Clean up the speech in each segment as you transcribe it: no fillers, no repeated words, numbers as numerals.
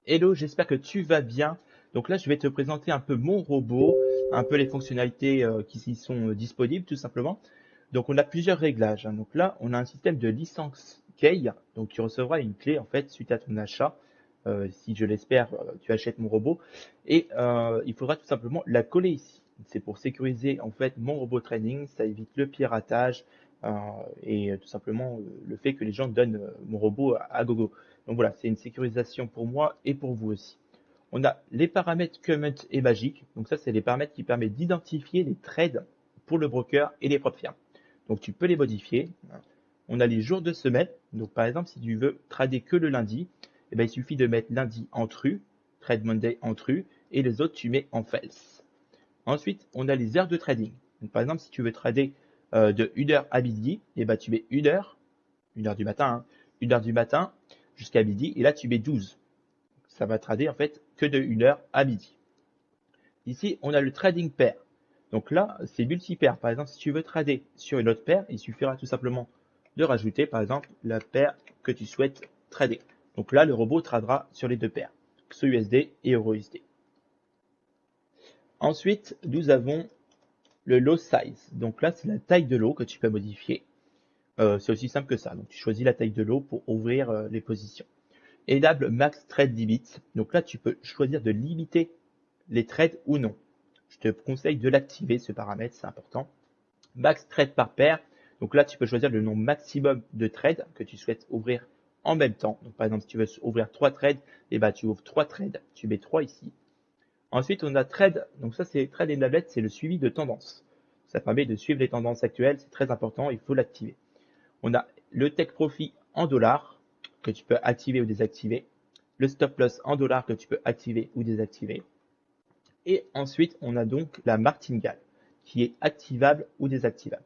Hello, j'espère que tu vas bien. Donc là, je vais te présenter un peu mon robot, un peu les fonctionnalités qui y sont disponibles tout simplement. Donc on a plusieurs réglages, hein. Donc là, on a un système de licence key. Donc tu recevras une clé en fait suite à ton achat. Si je l'espère, tu achètes mon robot. Et il faudra tout simplement la coller ici. C'est pour sécuriser en fait mon robot training. Ça évite le piratage euh, et tout simplement le fait que les gens donnent mon robot à gogo. Donc voilà, c'est une sécurisation pour moi et pour vous aussi. On a les paramètres comment et magique. Donc ça, c'est les paramètres qui permettent d'identifier les trades pour le broker et les propres firmes. Donc tu peux les modifier. On a les jours de semaine. Donc par exemple, si tu veux trader que le lundi, eh ben, il suffit de mettre lundi en true, trade Monday en true, et les autres tu mets en false. Ensuite, on a les heures de trading. Donc, par exemple, si tu veux trader de 1h à midi, eh ben, tu mets 1h du matin, hein, 1h du matin jusqu'à midi, et là tu mets 12. Ça va trader en fait que de 1h à midi. Ici, on a le trading pair. Donc là, c'est multi-pair. Par exemple, si tu veux trader sur une autre paire, il suffira tout simplement de rajouter, par exemple, la paire que tu souhaites trader. Donc là, le robot tradera sur les deux paires, XEUSD USD et EURUSD. Ensuite, nous avons le lot size. Donc là, c'est la taille de lot que tu peux modifier. C'est aussi simple que ça. Donc tu choisis la taille de lot pour ouvrir les positions. Enable Max Trade Limit. Donc là, tu peux choisir de limiter les trades ou non. Je te conseille de l'activer, ce paramètre, c'est important. Max Trade par paire. Donc là, tu peux choisir le nombre maximum de trades que tu souhaites ouvrir en même temps. Donc par exemple, si tu veux ouvrir 3 trades, et ben, tu ouvres 3 trades. Tu mets 3 ici. Ensuite, on a Trade. Donc ça, c'est Trade Enabled, c'est le suivi de tendance. Ça permet de suivre les tendances actuelles. C'est très important, il faut l'activer. On a le Take Profit en dollars que tu peux activer ou désactiver. Le Stop Loss en dollars que tu peux activer ou désactiver. Et ensuite, on a donc la martingale qui est activable ou désactivable.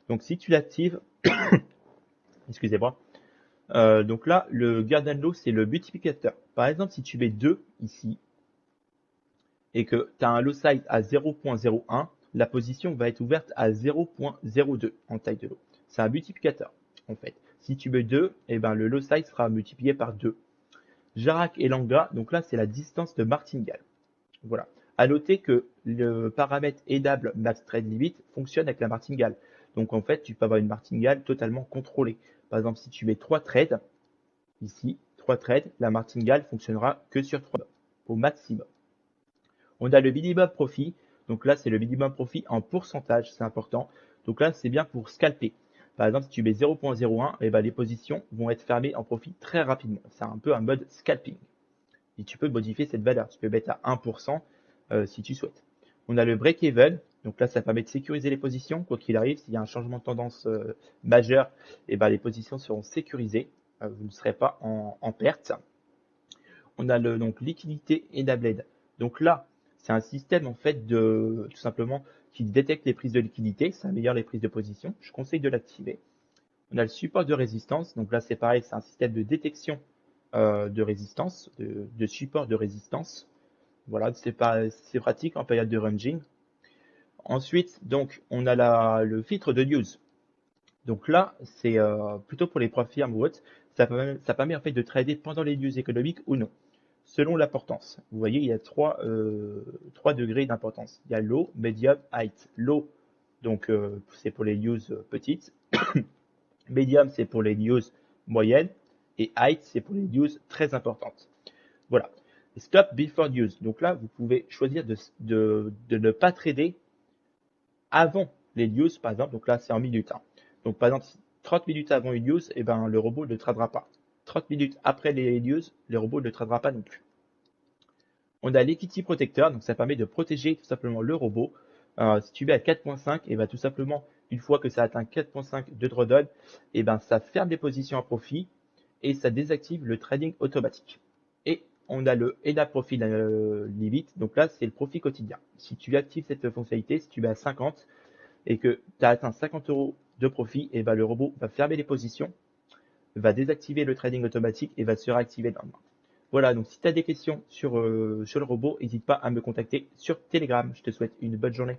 Donc si tu l'actives, excusez-moi, donc là, le Garden Low, c'est le multiplicateur. Par exemple, si tu mets 2 ici et que tu as un low size à 0.01, la position va être ouverte à 0.02 en taille de lot. C'est un multiplicateur, en fait. Si tu mets 2, eh ben, le low size sera multiplié par 2. Jarak et Langa, donc là, c'est la distance de martingale. Voilà. À noter que le paramètre Enable Max Trade Limit fonctionne avec la martingale. Donc en fait, tu peux avoir une martingale totalement contrôlée. Par exemple, si tu mets 3 trades, ici, 3 trades, la martingale fonctionnera que sur 3 au maximum. On a le minimum profit. Donc là, c'est le minimum profit en pourcentage, c'est important. Donc là, c'est bien pour scalper. Par exemple, si tu mets 0.01, eh ben, les positions vont être fermées en profit très rapidement. C'est un peu un mode scalping. Et tu peux modifier cette valeur. Tu peux mettre à 1% si tu souhaites. On a le break-even. Donc là, ça permet de sécuriser les positions. Quoi qu'il arrive, s'il y a un changement de tendance majeur, eh ben, les positions seront sécurisées. Vous ne serez pas en perte. On a le donc liquidité enabled. Donc là, c'est un système en fait de tout simplement qui détecte les prises de liquidité, ça améliore les prises de position. Je conseille de l'activer. On a le support de résistance. Donc là, c'est pareil, c'est un système de détection de résistance, de support de résistance. Voilà, c'est pratique en période de ranging. Ensuite, donc, on a le filtre de news. Donc là, c'est plutôt pour les profs firmes ou autres. Ça permet en fait de trader pendant les news économiques ou non, selon l'importance. Vous voyez, il y a trois degrés d'importance. Il y a low, medium, height. Low, donc c'est pour les news petites. Medium, c'est pour les news moyennes. Et height, c'est pour les news très importantes. Voilà. Stop before news. Donc là, vous pouvez choisir de ne pas trader avant les news, par exemple. Donc là, c'est en minutes, hein. Donc par exemple, 30 minutes avant une news, eh ben, le robot ne tradera pas. 30 minutes après les news, le robot ne tradera pas non plus. On a l'Equity Protector, donc ça permet de protéger tout simplement le robot. Si tu mets à 4.5, et ben tout simplement, une fois que ça atteint 4.5 de drawdown, et ben ça ferme les positions à profit et ça désactive le trading automatique. Et on a le EDA Profit Limit, donc là c'est le profit quotidien. Si tu actives cette fonctionnalité, si tu mets à 50 et que tu as atteint 50 euros de profit, et ben le robot va fermer les positions, va désactiver le trading automatique et va se réactiver le lendemain. Voilà, donc si tu as des questions sur le robot, n'hésite pas à me contacter sur Telegram. Je te souhaite une bonne journée.